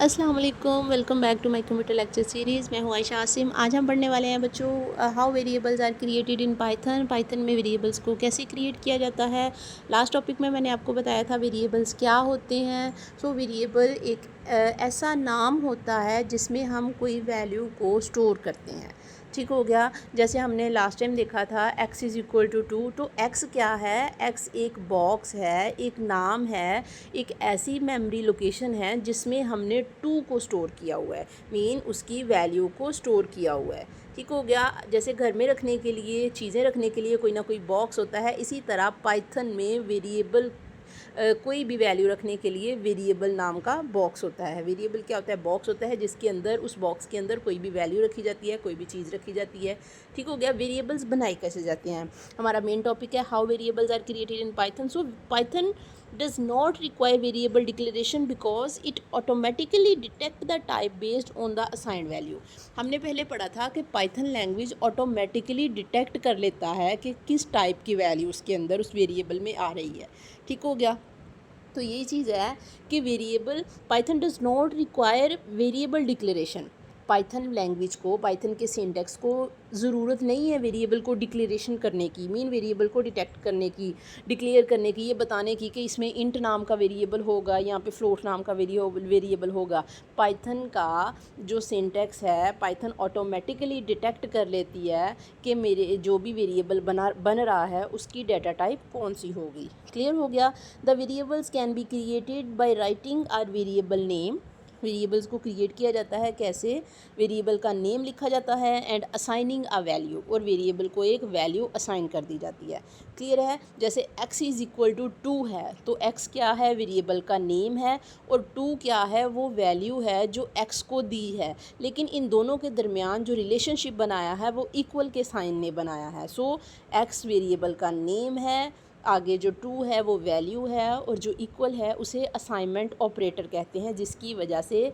अस्सलाम वालेकुम, welcome back to my computer lecture series. मैं हूँ आयशा आसिम। आज हम पढ़ने वाले हैं बच्चों how variables are created in Python. Python में वेरिएबल्स को कैसे क्रिएट किया जाता है। लास्ट टॉपिक में मैंने आपको बताया था वेरिएबल्स क्या होते हैं। वेरिएबल एक ऐसा नाम होता है जिसमें हम कोई वैल्यू को स्टोर करते हैं। ठीक हो गया। जैसे हमने लास्ट टाइम देखा था x इज़ इक्वल टू 2, तो x क्या है? x एक बॉक्स है, एक नाम है, एक ऐसी मेमोरी लोकेशन है जिसमें हमने 2 को स्टोर किया हुआ है, मीन उसकी वैल्यू को स्टोर किया हुआ है। ठीक हो गया। जैसे घर में रखने के लिए, चीज़ें रखने के लिए कोई ना कोई बॉक्स होता है, इसी तरह पाइथन में वेरिएबल कोई भी वैल्यू रखने के लिए वेरिएबल नाम का बॉक्स होता है। वेरिएबल क्या होता है? बॉक्स होता है जिसके अंदर, उस बॉक्स के अंदर कोई भी वैल्यू रखी जाती है, कोई भी चीज़ रखी जाती है। ठीक हो गया। वेरिएबल्स बनाई कैसे जाते हैं, हमारा मेन टॉपिक है how variables are created in Python. So Python does not require variable declaration because it automatically detect the type based on the assigned value। हमने पहले पढ़ा था कि पाइथन लैंग्वेज ऑटोमेटिकली डिटेक्ट कर लेता है कि किस टाइप की वैल्यू उसके अंदर उस वेरिएबल में आ रही है। ठीक हो गया। तो यही चीज़ है कि variable, Python does not require variable declaration. Python language को, पाइथन के सिंटैक्स को ज़रूरत नहीं है वेरिएबल को डिक्लेरेशन करने की, मीन वेरिएबल को डिटेक्ट करने की, डिक्लेयर करने की, ये बताने की कि इसमें इंट नाम का वेरिएबल होगा, यहाँ पे फ्लोट नाम का वेरिएबल होगा। पाइथन का जो सिंटैक्स है, पाइथन ऑटोमेटिकली डिटेक्ट कर लेती है कि मेरे जो भी वेरिएबल बन रहा है उसकी डाटा टाइप कौन सी होगी। क्लियर हो गया। The variables can be created by writing are variable name. Variables को क्रिएट किया जाता है कैसे? वेरिएबल का नेम लिखा जाता है एंड असाइनिंग अ वैल्यू, और वेरिएबल को एक वैल्यू असाइन कर दी जाती है। क्लियर है। जैसे x इज़ इक्वल टू 2 है, तो x क्या है? वेरिएबल का नेम है, और 2 क्या है? वो वैल्यू है जो x को दी है। लेकिन इन दोनों के दरमियान जो रिलेशनशिप बनाया है वो इक्वल के साइन ने बनाया है। सो x वेरिएबल का नेम है, आगे जो 2 है वो वैल्यू है, और जो इक्वल है उसे असाइनमेंट ऑपरेटर कहते हैं, जिसकी वजह से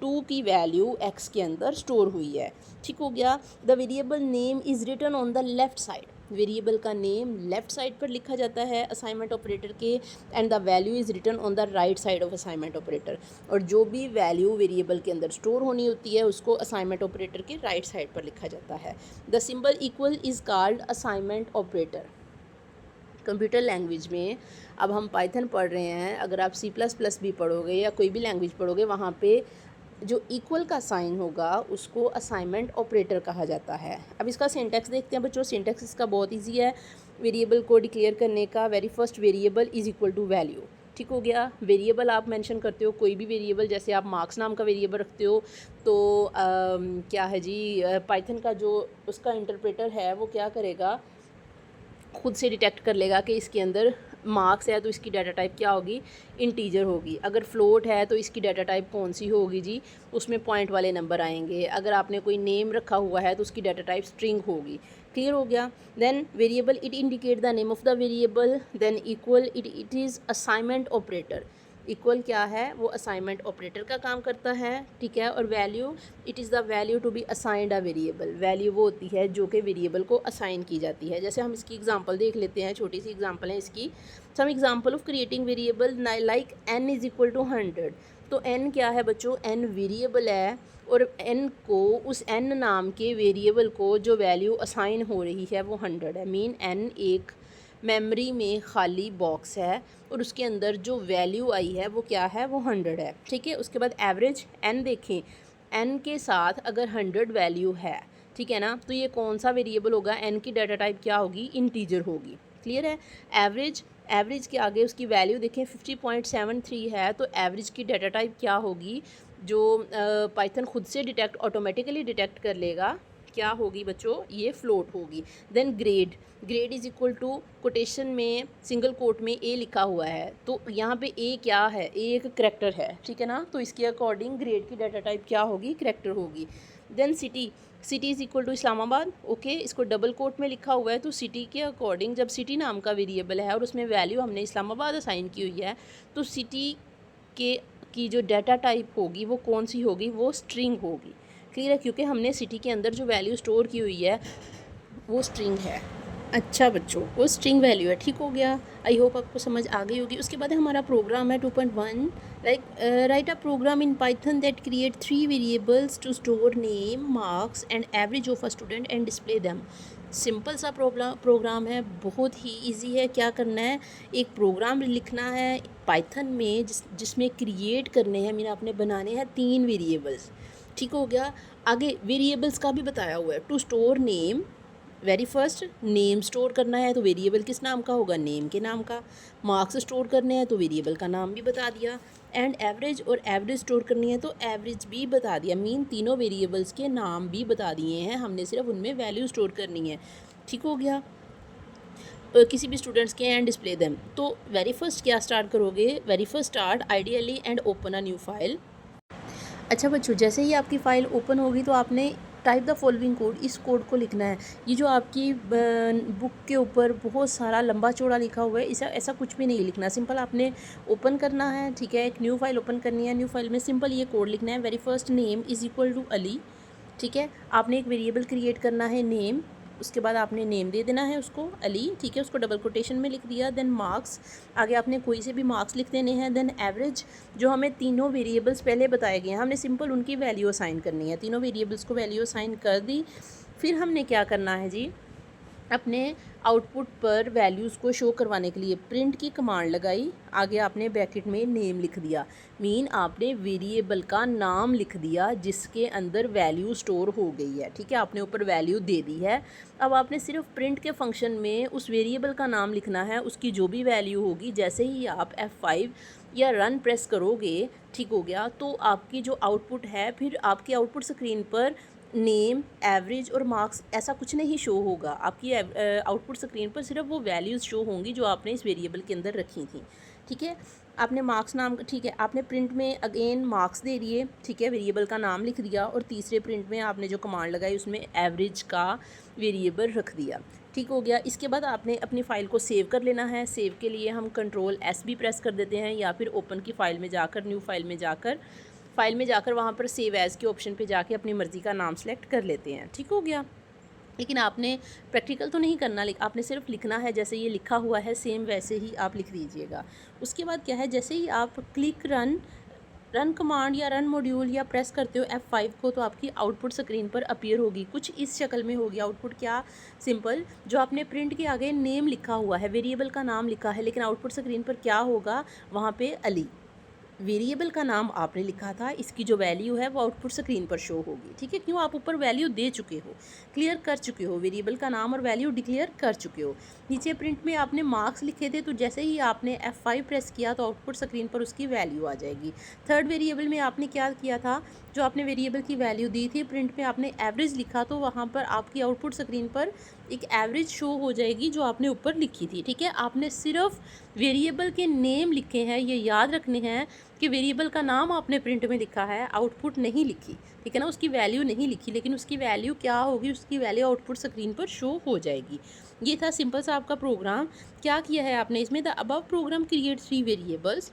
2 की वैल्यू x के अंदर स्टोर हुई है। ठीक हो गया। The variable name is written on the left side. Variable का नेम लेफ़्ट साइड पर लिखा जाता है असाइनमेंट ऑपरेटर के, and the value is written on the right side of assignment operator. और जो भी वैल्यू वेरिएबल के अंदर स्टोर होनी होती है उसको असाइनमेंट ऑपरेटर के राइट साइड पर लिखा जाता है। The symbol equal is called assignment operator. Computer language में अब हम पाइथन पढ़ रहे हैं, अगर आप C++ भी पढ़ोगे या कोई भी लैंग्वेज पढ़ोगे, वहाँ पे जो इक्वल का साइन होगा उसको असाइनमेंट ऑपरेटर कहा जाता है। अब इसका सिंटैक्स देखते हैं बच्चों। सिंटैक्स इसका बहुत इजी है वेरिएबल को डिक्लेयर करने का। Very first variable is equal to value. ठीक हो गया। वेरिएबल आप मेंशन करते हो कोई भी वेरिएबल, जैसे आप मार्क्स नाम का वेरिएबल रखते हो, तो क्या है जी, पाइथन का जो उसका इंटरप्रेटर है वो क्या करेगा, खुद से डिटेक्ट कर लेगा कि इसके अंदर मार्क्स है तो इसकी डाटा टाइप क्या होगी? इंटीजर होगी। अगर फ्लोट है तो इसकी डाटा टाइप कौन सी होगी जी? उसमें पॉइंट वाले नंबर आएंगे। अगर आपने कोई नेम रखा हुआ है तो उसकी डाटा टाइप स्ट्रिंग होगी। क्लियर हो गया। Then variable it indicate the name of the variable. Then equal it is assignment operator. Equal क्या है? वो असाइनमेंट ऑपरेटर का काम करता है। ठीक है। और value, it is the value to be assigned a variable. Value वो होती है जो कि वेरिएबल को असाइन की जाती है। जैसे हम इसकी एग्जांपल देख लेते हैं, छोटी सी एग्जांपल है इसकी। Some example of creating variable like n is equal to 100। तो n क्या है बच्चों? n वेरिएबल है, और n को, उस n नाम के वेरिएबल को जो वैल्यू असाइन हो रही है वो 100 है। मीन n एक मेमोरी में खाली बॉक्स है और उसके अंदर जो वैल्यू आई है वो क्या है? वो 100 है। ठीक है। उसके बाद एवरेज n देखें, n के साथ अगर 100 वैल्यू है, ठीक है ना, तो ये कौन सा वेरिएबल होगा? n की डाटा टाइप क्या होगी? इंटीजर होगी। क्लियर है। एवरेज, एवरेज के आगे उसकी वैल्यू देखें 50.73 है, तो एवरेज की डाटा टाइप क्या होगी? जो पाइथन खुद से डिटेक्ट, ऑटोमेटिकली डिटेक्ट कर लेगा, क्या होगी बच्चों? ये फ्लोट होगी। Then grade, grade is equal to, quotation में सिंगल कोट में ए लिखा हुआ है, तो यहाँ पे ए क्या है? ए एक करैक्टर है। ठीक है ना। तो इसके अकॉर्डिंग ग्रेड की डाटा टाइप क्या होगी? करैक्टर होगी। Then city, city is equal to Islamabad. Okay, इसको डबल कोट में लिखा हुआ है, तो सिटी के अकॉर्डिंग जब सिटी नाम का वेरिएबल है और उसमें वैल्यू हमने इस्लामाबाद असाइन की हुई है, तो सिटी के की जो डाटा टाइप होगी वो कौन सी होगी? वो स्ट्रिंग होगी। क्लियर है। क्योंकि हमने सिटी के अंदर जो वैल्यू स्टोर की हुई है वो स्ट्रिंग है। अच्छा बच्चों, वो स्ट्रिंग वैल्यू है, ठीक हो गया। आई होप आपको समझ आ गई होगी। उसके बाद हमारा प्रोग्राम है 2.1, like write a program in Python that create 3 variables to store name, marks and average of a student and display them. Simple सा प्रोग्राम है, बहुत ही इजी है। क्या करना है, एक प्रोग्राम लिखना है पाइथन में जिसमें क्रिएट करने हैं, मीन आपने बनाने हैं 3 वेरिएबल्स, ठीक हो गया। आगे वेरिएबल्स का भी बताया हुआ है, to store name, very first name store करना है तो वेरिएबल किस नाम का होगा, नेम के नाम का। मार्क्स स्टोर करने हैं तो वेरिएबल का नाम भी बता दिया। एंड एवरेज और एवरेज स्टोर करनी है तो एवरेज भी बता दिया। मीन तीनों वेरिएबल्स के नाम भी बता दिए हैं हमने, सिर्फ उनमें वैल्यू स्टोर करनी है, ठीक हो गया। किसी भी स्टूडेंट्स के एंड डिस्प्ले देम। तो वेरी फर्स्ट क्या स्टार्ट करोगे, very first start ideally and open a new file. अच्छा बच्चों, जैसे ही आपकी फ़ाइल ओपन होगी तो आपने टाइप द फॉलोइंग कोड, इस कोड को लिखना है। ये जो आपकी बुक के ऊपर बहुत सारा लंबा चौड़ा लिखा हुआ है, इसे ऐसा कुछ भी नहीं लिखना, सिंपल आपने ओपन करना है, ठीक है। एक न्यू फाइल ओपन करनी है, न्यू फाइल में सिंपल ये कोड लिखना है, very first name is equal to Ali, ठीक है। आपने एक वेरिएबल क्रिएट करना है नेम, उसके बाद आपने नेम दे देना है उसको अली, ठीक है, उसको डबल कोटेशन में लिख दिया। देन मार्क्स, आगे आपने कोई से भी मार्क्स लिख देने हैं। देन एवरेज, जो हमें तीनों वेरिएबल्स पहले बताए गए हैं, हमने सिंपल उनकी वैल्यू असाइन करनी है, तीनों वेरिएबल्स को वैल्यू असाइन कर दी। फिर हमने क्या करना है जी, अपने आउटपुट पर वैल्यूज़ को शो करवाने के लिए प्रिंट की कमांड लगाई, आगे आपने ब्रैकेट में नेम लिख दिया, मीन आपने वेरिएबल का नाम लिख दिया जिसके अंदर वैल्यू स्टोर हो गई है, ठीक है, आपने ऊपर वैल्यू दे दी है। अब आपने सिर्फ प्रिंट के फंक्शन में उस वेरिएबल का नाम लिखना है, उसकी जो भी वैल्यू होगी, जैसे ही आप F5 या रन प्रेस करोगे, ठीक हो गया, तो आपकी जो आउटपुट है, फिर आपकी आउटपुट स्क्रीन पर नेम, एवरेज और मार्क्स ऐसा कुछ नहीं शो होगा। आपकी आउटपुट स्क्रीन पर सिर्फ वो वैल्यूज़ शो होंगी जो आपने इस वेरिएबल के अंदर रखी थी, ठीक है। आपने मार्क्स नाम, ठीक है, आपने प्रिंट में अगेन मार्क्स दे दिए, ठीक है, वेरिएबल का नाम लिख दिया, और तीसरे प्रिंट में आपने जो कमांड लगाई उसमें एवरेज का वेरिएबल रख दिया, ठीक हो गया। इसके बाद आपने अपनी फ़ाइल को सेव कर लेना है। सेव के लिए हम Ctrl+S भी प्रेस कर देते हैं, या फिर ओपन की फ़ाइल में जाकर, न्यू फाइल में जाकर वहाँ पर सेव एज़ के ऑप्शन पे जाके अपनी मर्ज़ी का नाम सेलेक्ट कर लेते हैं, ठीक हो गया। लेकिन आपने प्रैक्टिकल तो नहीं करना, आपने सिर्फ लिखना है, जैसे ये लिखा हुआ है सेम वैसे ही आप लिख दीजिएगा। उसके बाद क्या है, जैसे ही आप क्लिक रन कमांड या रन मॉड्यूल या प्रेस करते हो F5 को, तो आपकी आउटपुट स्क्रीन पर अपीयर होगी, कुछ इस शक्ल में होगी आउटपुट। क्या, सिंपल जो आपने प्रिंट के आगे नेम लिखा हुआ है, वेरिएबल का नाम लिखा है, लेकिन आउटपुट स्क्रीन पर क्या होगा, वहाँ पे अली, वेरिएबल का नाम आपने लिखा था, इसकी जो वैल्यू है वो आउटपुट स्क्रीन पर शो होगी, ठीक है। क्यों, आप ऊपर वैल्यू दे चुके हो, क्लियर कर चुके हो, वेरिएबल का नाम और वैल्यू डिक्लेयर कर चुके हो। नीचे प्रिंट में आपने मार्क्स लिखे थे, तो जैसे ही आपने F5 प्रेस किया तो आउटपुट स्क्रीन पर उसकी वैल्यू आ जाएगी। थर्ड वेरिएबल में आपने क्या किया था, जो आपने वेरिएबल की वैल्यू दी थी, प्रिंट में आपने एवरेज लिखा, तो वहाँ पर आपकी आउटपुट स्क्रीन पर एक एवरेज शो हो जाएगी जो आपने ऊपर लिखी थी, ठीक है। आपने सिर्फ वेरिएबल के नेम लिखे हैं, ये याद रखने हैं कि वेरिएबल का नाम आपने प्रिंट में लिखा है, आउटपुट नहीं लिखी, ठीक है ना, उसकी वैल्यू नहीं लिखी, लेकिन उसकी वैल्यू क्या होगी, उसकी वैल्यू आउटपुट स्क्रीन पर शो हो जाएगी। ये था सिंपल सा आपका प्रोग्राम। क्या किया है आपने इसमें, the above program create 3 variables,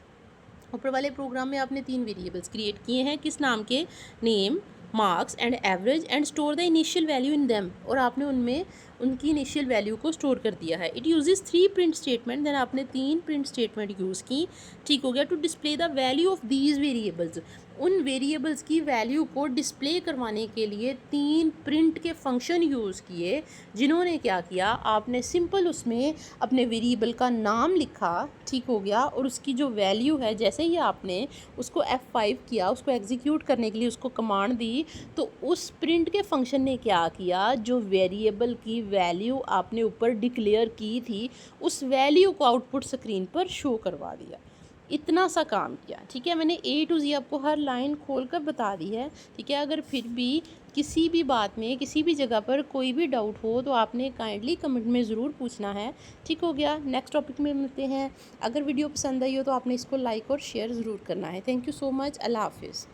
ऊपर वाले प्रोग्राम में आपने 3 वेरिएबल्स क्रिएट किए हैं, किस नाम के, name, marks and average, and store the initial value in them, और आपने उनमें उनकी इनिशियल वैल्यू को स्टोर कर दिया है। It uses 3 print statement, then आपने 3 प्रिंट स्टेटमेंट यूज़ की, ठीक हो गया। To display the value of these variables, उन वेरिएबल्स की वैल्यू को डिस्प्ले करवाने के लिए 3 प्रिंट के फंक्शन यूज़ किए, जिन्होंने क्या किया, आपने सिंपल उसमें अपने वेरिएबल का नाम लिखा, ठीक हो गया, और उसकी जो वैल्यू है, जैसे ही आपने उसको F5 किया, उसको एग्जीक्यूट करने के लिए उसको कमांड दी, तो उस प्रिंट के फंक्शन ने क्या किया, जो वेरिएबल की वैल्यू आपने ऊपर डिक्लेयर की थी, उस वैल्यू को आउटपुट स्क्रीन पर शो करवा दिया। इतना सा काम किया, ठीक है। मैंने A to Z आपको हर लाइन खोल कर बता दी है, ठीक है। अगर फिर भी किसी भी बात में, किसी भी जगह पर कोई भी डाउट हो, तो आपने काइंडली कमेंट में ज़रूर पूछना है, ठीक हो गया। नेक्स्ट टॉपिक में मिलते हैं। अगर वीडियो पसंद आई हो तो आपने इसको लाइक और शेयर ज़रूर करना है। Thank you so much. अल्लाह हाफिज़।